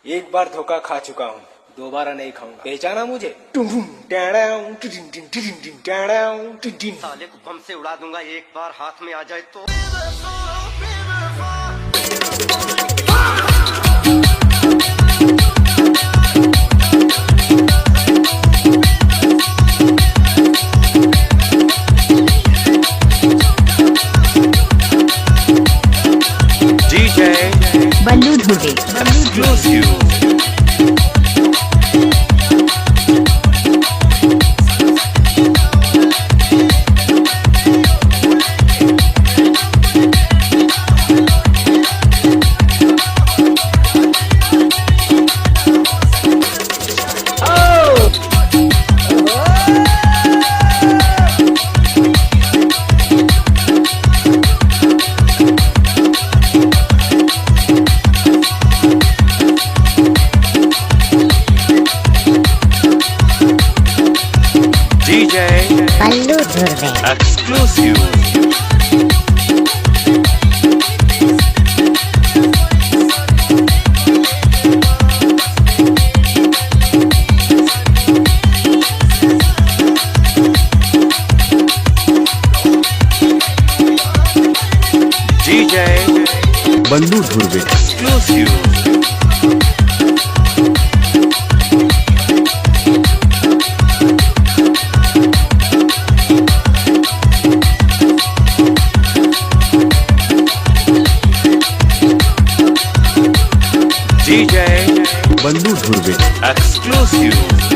एक बार धोखा खा चुका हूँ, दोबारा नहीं खाऊंगा। पहचाना मुझे? साले को बम से उड़ा दूंगा एक बार हाथ में आ जाए तो। DJ बल्लू धुर्वे Exclusive DJ बल्लू धुर्वे Exclusive DJ बल्लू धुर्वे Exclusive DJ बल्लू धुर्वे Exclusive